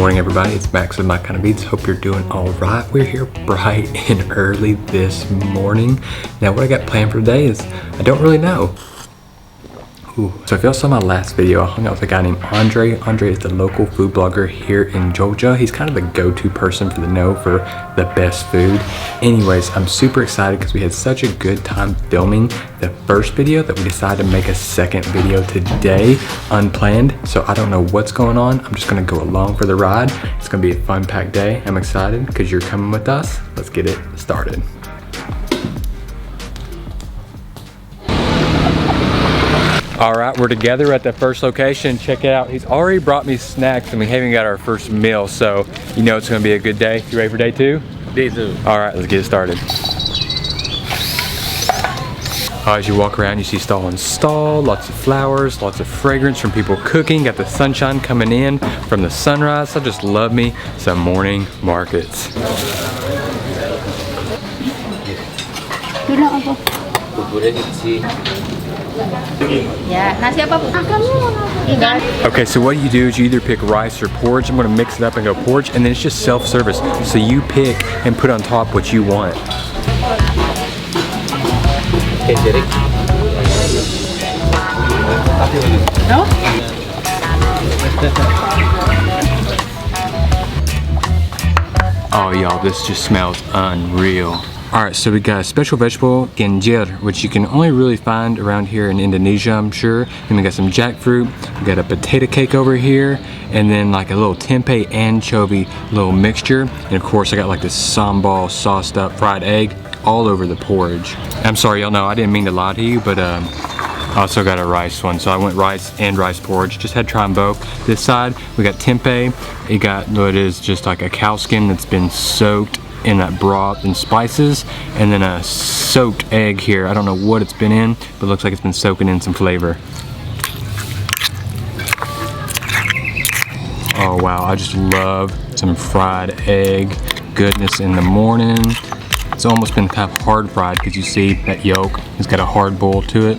morning, everybody. It's Max with My Kind of Eats. Hope you're doing all right. We're here bright and early this morning. Now, what I got planned for today is I don't really know. So if y'all saw my last video, I hung out with a guy named Andre. Andre is the local food blogger here in Georgia. He's kind of the go-to person for the know for the best food. Anyways, I'm super excited because we had such a good time filming the first video that we decided to make a second video today, unplanned. So I don't know what's going on. I'm just gonna go along for the ride. It's gonna be a fun-packed day. I'm excited because you're coming with us. Let's get it started. All right, we're together at the first location. Check it out. He's already brought me snacks and we haven't got our first meal, so you know it's gonna be a good day. You ready for day two? Day two. All right, let's get it started. As you walk around, you see stall on stall, lots of flowers, lots of fragrance from people cooking, got the sunshine coming in from the sunrise. I just love me some morning markets. Okay, so what you do is you either pick rice or porridge. I'm gonna mix it up and go porridge, and then it's just self-service. So you pick and put on top what you want. No? Oh y'all, this just smells unreal. Alright, so we got a special vegetable, genjer, which you can only really find around here in Indonesia, I'm sure. Then we got some jackfruit, we got a potato cake over here, and then like a little tempeh anchovy little mixture. And of course I got like this sambal sauced up fried egg all over the porridge. I'm sorry y'all know, I didn't mean to lie to you, but I also got a rice one, so I went rice and rice porridge. Just had to try them both. This side, we got tempeh. You got what is just like a cow skin that's been soaked in that broth and spices, and then a soaked egg here. I don't know what it's been in, but it looks like it's been soaking in some flavor. Oh wow, I just love some fried egg goodness in the morning. It's almost been kind of hard fried because you see that yolk has got a hard boil to it.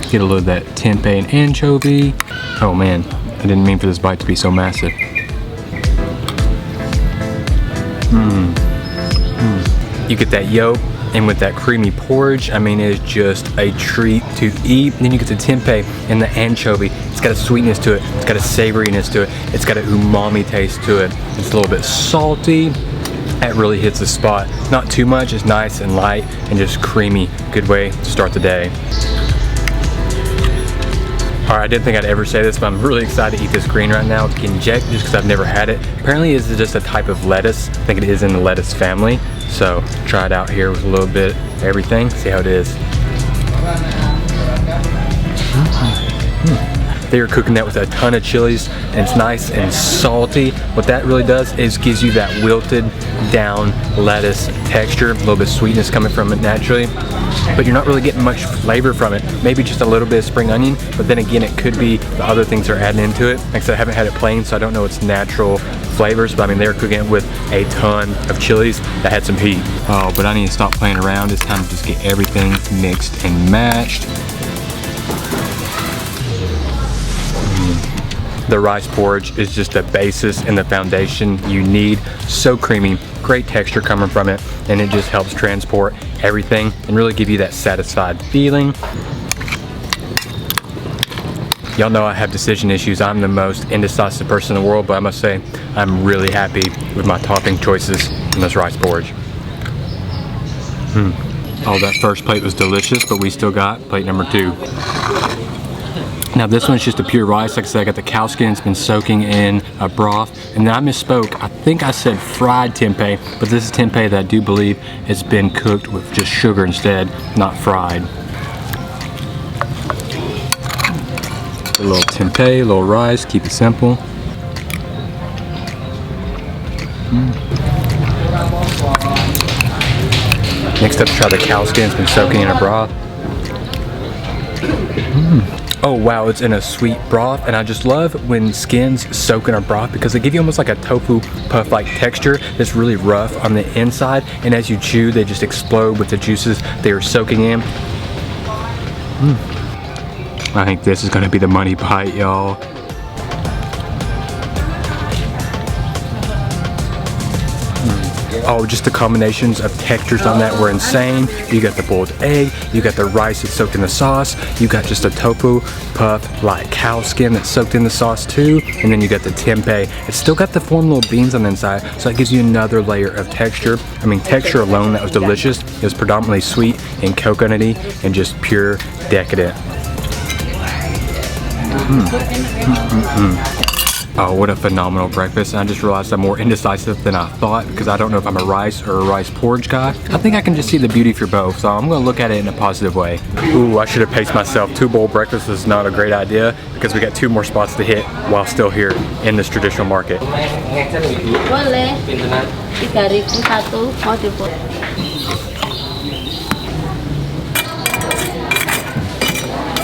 Get a little of that tempeh and anchovy. Oh man, I didn't mean for this bite to be so massive. You get that yolk, and with that creamy porridge, I mean, it is just a treat to eat. Then you get the tempeh and the anchovy. It's got a sweetness to it. It's got a savoriness to it. It's got an umami taste to it. It's a little bit salty. That really hits the spot. Not too much, it's nice and light and just creamy. Good way to start the day. All right, I didn't think I'd ever say this, but I'm really excited to eat this green right now. It's ginjek, just because I've never had it. Apparently it's just a type of lettuce. I think it is in the lettuce family. So try it out here with a little bit of everything, see how it is. They are cooking that with a ton of chilies, and it's nice and salty. What that really does is gives you that wilted down lettuce texture, a little bit of sweetness coming from it naturally, but you're not really getting much flavor from it. Maybe just a little bit of spring onion, but then again, it could be the other things they're adding into it. Like I said, I haven't had it plain, so I don't know its natural flavors, but I mean, they're cooking it with a ton of chilies that had some heat. Oh, but I need to stop playing around. It's time to just get everything mixed and matched. The rice porridge is just the basis and the foundation you need. So creamy, great texture coming from it, and it just helps transport everything and really give you that satisfied feeling. Y'all know I have decision issues. I'm the most indecisive person in the world, but I must say I'm really happy with my topping choices in this rice porridge. Oh, that first plate was delicious, but we still got plate number 2. Now this one's just a pure rice. Like I said, I got the cow skin. It's been soaking in a broth. And then I misspoke. I think I said fried tempeh, but this is tempeh that I do believe has been cooked with just sugar instead, not fried. A little tempeh, a little rice, keep it simple. Next up, try the cow skin. It's been soaking in a broth. Oh wow, it's in a sweet broth, and I just love when skins soak in a broth because they give you almost like a tofu puff-like texture that's really rough on the inside, and as you chew, they just explode with the juices they are soaking in. I think this is gonna be the money bite, y'all. Oh, just the combinations of textures on that were insane. You got the boiled egg, you got the rice that's soaked in the sauce, you got just a tofu puff like cow skin that's soaked in the sauce too, and then you got the tempeh. It's still got the form little beans on the inside, so that gives you another layer of texture. I mean, texture alone, that was delicious. It was predominantly sweet and coconutty and just pure decadent. Oh, what a phenomenal breakfast. And I just realized I'm more indecisive than I thought because I don't know if I'm a rice or a rice porridge guy. I think I can just see the beauty for both, so I'm gonna look at it in a positive way. Ooh, I should have paced myself. 2-bowl breakfast is not a great idea because we got 2 more spots to hit while still here in this traditional market.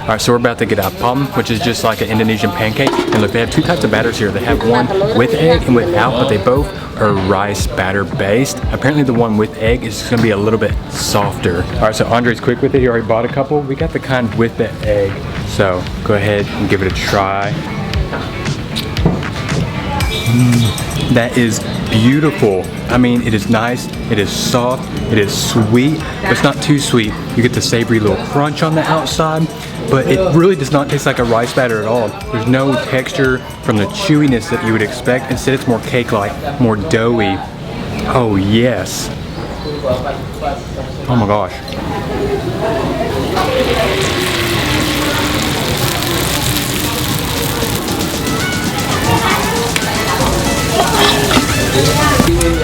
Alright, so we're about to get Apam, which is just like an Indonesian pancake. And look, they have 2 types of batters here. They have one with egg and without, but they both are rice batter based. Apparently the one with egg is gonna be a little bit softer. Alright, so Andre's quick with it. He already bought a couple. We got the kind with the egg. So go ahead and give it a try. That is beautiful. I mean, it is nice, it is soft, it is sweet, but it's not too sweet. You get the savory little crunch on the outside, but it really does not taste like a rice batter at all. There's no texture from the chewiness that you would expect. Instead, it's more cake-like, more doughy. Oh, yes. Oh my gosh.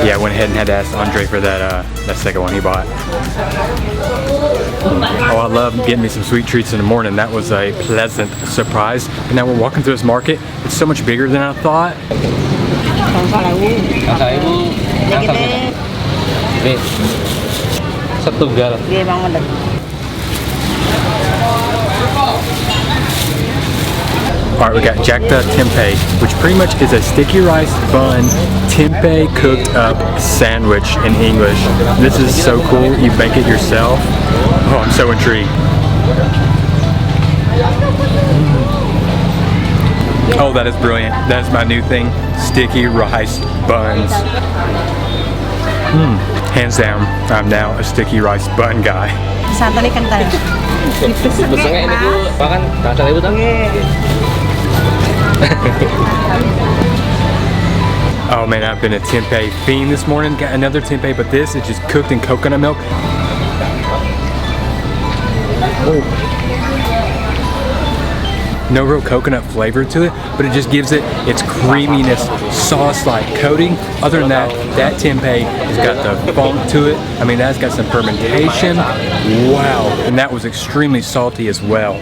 Yeah, I went ahead and had to ask Andre for that second one he bought. Oh, I love getting me some sweet treats in the morning. That was a pleasant surprise. And now we're walking through this market. It's so much bigger than I thought. Alright, we got Jadah Tempeh, which pretty much is a sticky rice bun, tempeh cooked up sandwich in English. This is so cool. You bake it yourself. Oh, I'm so intrigued. Oh, that is brilliant. That is my new thing, sticky rice buns. Hands down, I'm now a sticky rice bun guy. Santannya kental. Besoknya ini Bu, makan rasa ibu tuh. Oh man, I've been a tempeh fiend this morning. Got another tempeh, but this is just cooked in coconut milk. Oh. No real coconut flavor to it, but it just gives it its creaminess, sauce-like coating. Other than that, that tempeh has got the funk to it. I mean, that's got some fermentation. Wow, and that was extremely salty as well.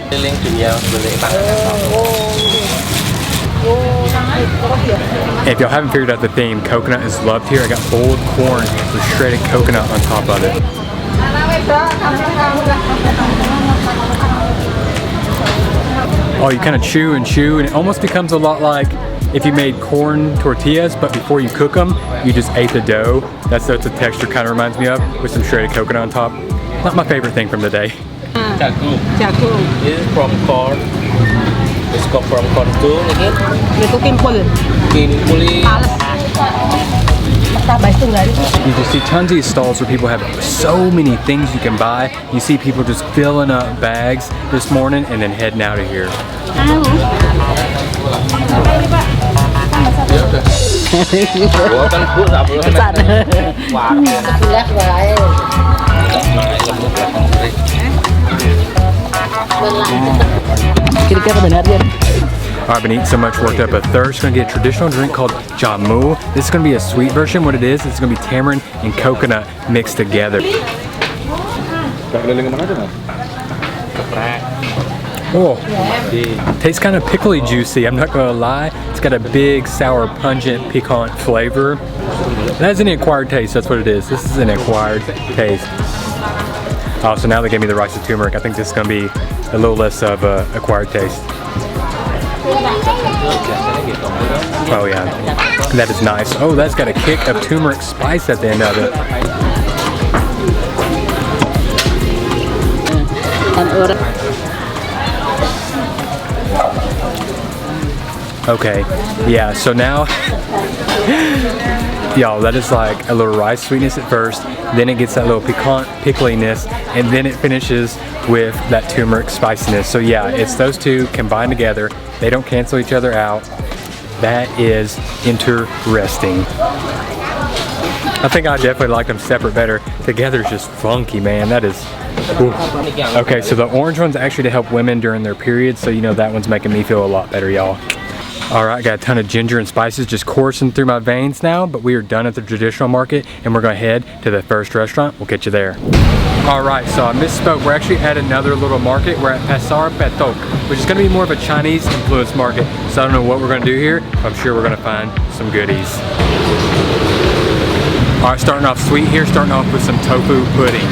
If y'all haven't figured out the theme, coconut is loved here. I got boiled corn with shredded coconut on top of it. Oh, you kind of chew and chew, and it almost becomes a lot like if you made corn tortillas, but before you cook them, you just ate the dough. That's what the texture kind of reminds me of, with some shredded coconut on top. Not my favorite thing from the day. Jagu. Jagu. This is from corn. It's come from corn too. Itu kimpul. Kimpuli. You just see tons of these stalls where people have so many things you can buy. You see people just filling up bags this morning and then heading out of here. I've been eating so much, worked up a thirst. Gonna get a traditional drink called Jamu. This is gonna be a sweet version. What it is, it's gonna be tamarind and coconut mixed together. Oh, tastes kind of pickly juicy, I'm not gonna lie. It's got a big, sour, pungent, piquant flavor. That's an acquired taste, that's what it is. This is an acquired taste. Oh, so now they gave me the rice and turmeric. I think this is gonna be a little less of an acquired taste. Oh yeah, that is nice. Oh, that's got a kick of turmeric spice at the end of it. Okay, yeah, so now Y'all, that is like a little rice sweetness at first, then it gets that little piquant pickliness, and then it finishes with that turmeric spiciness. So yeah, it's those two combined together. They don't cancel each other out. That is interesting. I think I definitely like them separate better. Together is just funky, man. That is. Oof. Okay, so the orange one's actually to help women during their periods, so you know that one's making me feel a lot better, y'all. All right, got a ton of ginger and spices just coursing through my veins now, but we are done at the traditional market and we're gonna head to the first restaurant. We'll catch you there. All right, so I misspoke. We're actually at another little market. We're at Pasar Batok, which is gonna be more of a Chinese influenced market. So I don't know what we're gonna do here. I'm sure we're gonna find some goodies. All right, starting off sweet here, starting off with some tofu pudding.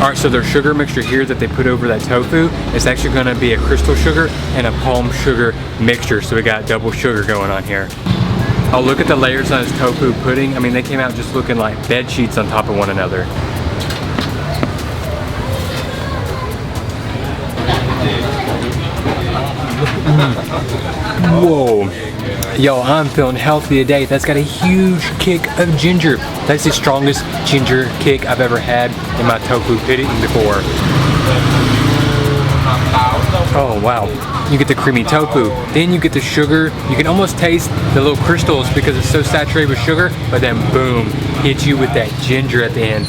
Alright, so their sugar mixture here that they put over that tofu is actually going to be a crystal sugar and a palm sugar mixture. So we got double sugar going on here. Oh, look at the layers on this tofu pudding. I mean, they came out just looking like bed sheets on top of one another. Whoa. Yo, I'm feeling healthy today. That's got a huge kick of ginger. That's the strongest ginger kick I've ever had in my tofu pudding before. Oh wow. You get the creamy tofu, then you get the sugar. You can almost taste the little crystals because it's so saturated with sugar, but then boom, hits you with that ginger at the end.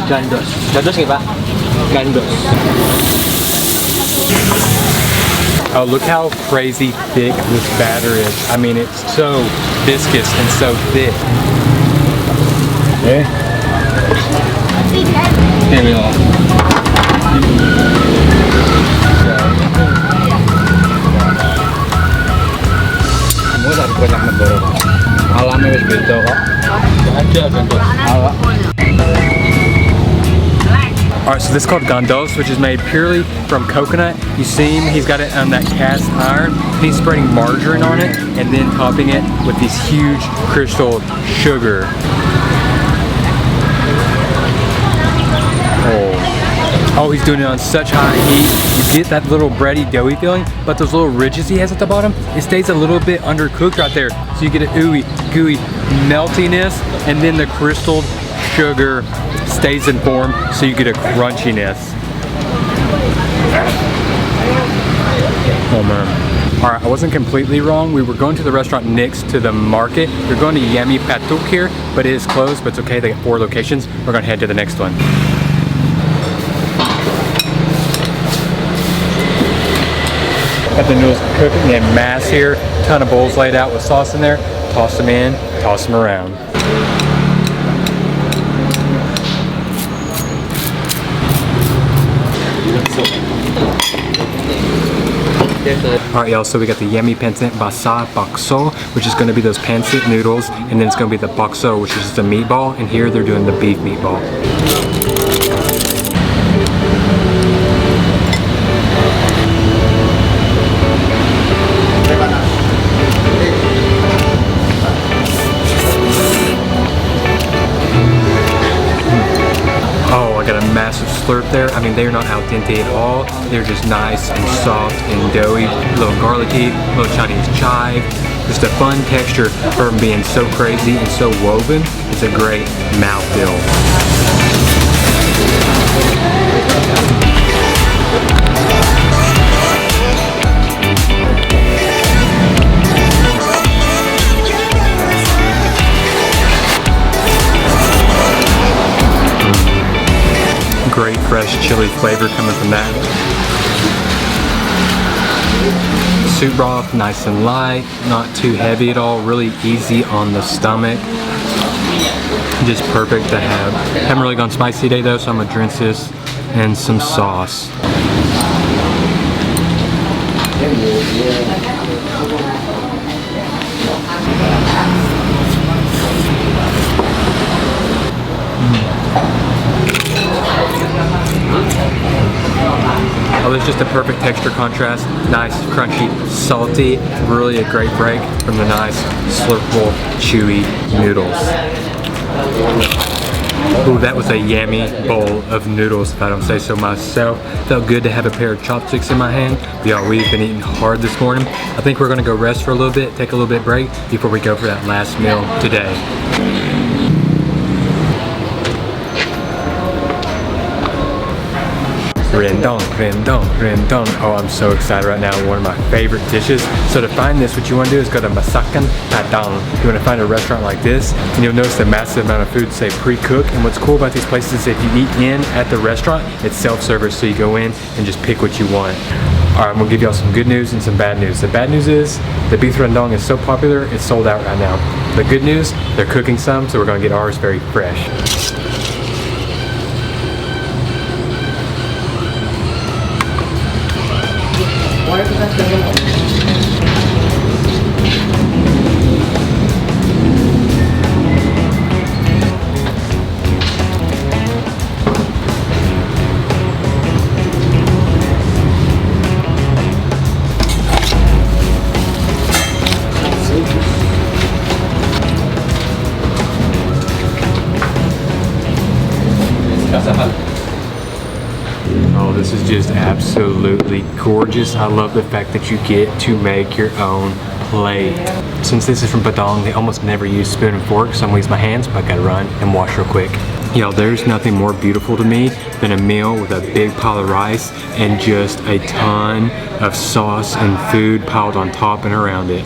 Gandos. Gandos nggih, Pak? Gandos. Oh, look how crazy thick this batter is. I mean, it's so viscous and so thick. Yeah. Here we are. Semua dari banyak negara. Alamnya wis beda kok. Ada gandos. Alright, so this is called Gandos, which is made purely from coconut. You see him, he's got it on that cast iron. He's spreading margarine on it and then topping it with this huge crystal sugar. Oh, he's doing it on such high heat. You get that little bready, doughy feeling, but those little ridges he has at the bottom, it stays a little bit undercooked right there. So you get an ooey, gooey meltiness, and then the crystalled sugar stays in form, so you get a crunchiness. Oh man. Alright, I wasn't completely wrong. We were going to the restaurant next to the market. We're going to Yammie Patuk here, but it is closed, but it's okay. They got 4 locations. We're going to head to the next one. Got the noodles cooking in mass here. Ton of bowls laid out with sauce in there. Toss them in, toss them around. Alright y'all, so we got the Yammie Pangsit Basah Bakso, which is going to be those Pangsit noodles, and then it's going to be the Bakso, which is just a meatball, and here they're doing the beef meatball. Massive slurp there. I mean, they're not al dente at all. They're just nice and soft and doughy, a little garlicky, a little Chinese chive. Just a fun texture for them being so crazy and so woven. It's a great mouthfeel. Great fresh chili flavor coming from that. Soup broth, nice and light, not too heavy at all, really easy on the stomach. Just perfect to have. Haven't really gone spicy today though, so I'm gonna drench this in some sauce. Oh, there's just a perfect texture contrast. Nice, crunchy, salty. Really a great break from the nice, slurpable, chewy noodles. Ooh, that was a yummy bowl of noodles, if I don't say so myself. Felt good to have a pair of chopsticks in my hand. Y'all, we've been eating hard this morning. I think we're gonna go rest for a little bit, take a little bit break before we go for that last meal today. Rendang, rendang, rendang. Oh, I'm so excited right now. One of my favorite dishes. So to find this, what you want to do is go to Masakan Padang. You want to find a restaurant like this, and you'll notice the massive amount of food say pre-cooked. And what's cool about these places is if you eat in at the restaurant, it's self-service, so you go in and just pick what you want. Alright, I'm gonna give y'all some good news and some bad news. The bad news is the beef rendang is so popular, it's sold out right now. The good news, they're cooking some, so we're gonna get ours very fresh. Oh, this is just absolutely gorgeous. I love the fact that you get to make your own plate. Since this is from Padang, they almost never use spoon and fork, so I'm gonna use my hands, but I gotta run and wash real quick. Y'all, there's nothing more beautiful to me than a meal with a big pile of rice and just a ton of sauce and food piled on top and around it.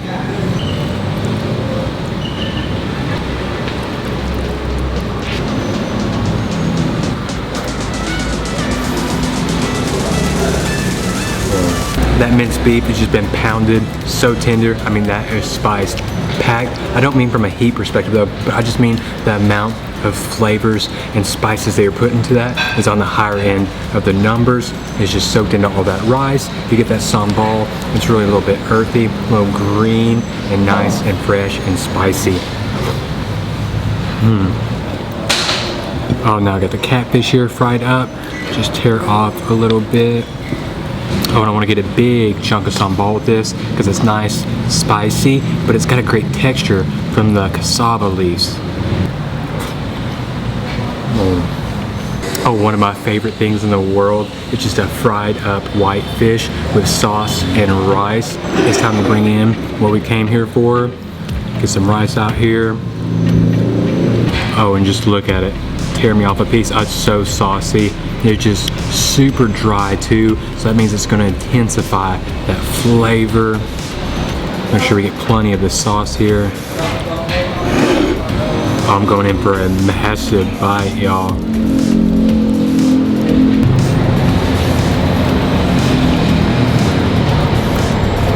That minced beef has just been pounded, so tender. I mean, that is spiced, packed. I don't mean from a heat perspective though, but I just mean the amount of flavors and spices they are put into that is on the higher end of the numbers. It's just soaked into all that rice. You get that sambal. It's really a little bit earthy, a little green, and nice and fresh and spicy. Oh, now I got the catfish here fried up. Just tear off a little bit. Oh, and I want to get a big chunk of sambal with this because it's nice, spicy, but it's got a great texture from the cassava leaves. Oh, one of my favorite things in the world is just a fried up white fish with sauce and rice. It's time to bring in what we came here for. Get some rice out here. Oh, and just look at it. Tear me off a piece. Oh, it's so saucy. It's just super dry too, so that means it's going to intensify that flavor. Make sure we get plenty of the sauce here. Oh, I'm going in for a massive bite, y'all.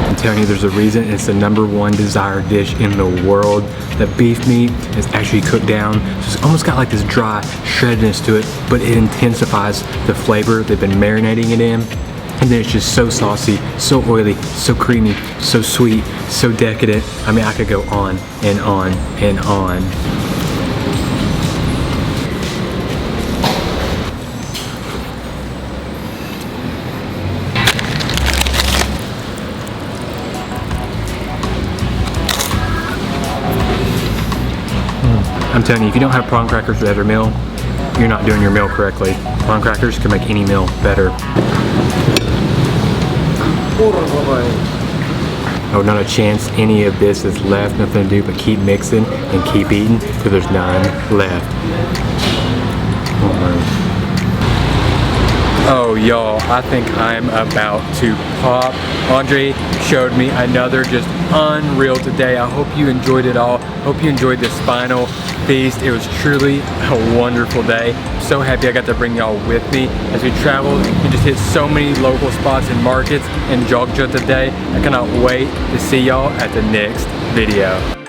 I'm telling you, there's a reason it's the #1 desired dish in the world. The beef meat is actually cooked down, so it's almost got like this dry shreddedness to it, but it intensifies the flavor they've been marinating it in. And then it's just so saucy, so oily, so creamy, so sweet, so decadent. I mean, I could go on and on and on. I'm telling you, if you don't have prawn crackers with every meal, you're not doing your meal correctly. Prawn crackers can make any meal better. Oh, not a chance any of this is left. Nothing to do but keep mixing and keep eating till there's none left. Oh, y'all, I think I'm about to pop. Andre showed me another just unreal today. I hope you enjoyed it all. Hope you enjoyed this final feast. It was truly a wonderful day. I'm so happy I got to bring y'all with me as we traveled and just hit so many local spots and markets in Yogyakarta today. I cannot wait to see y'all at the next video.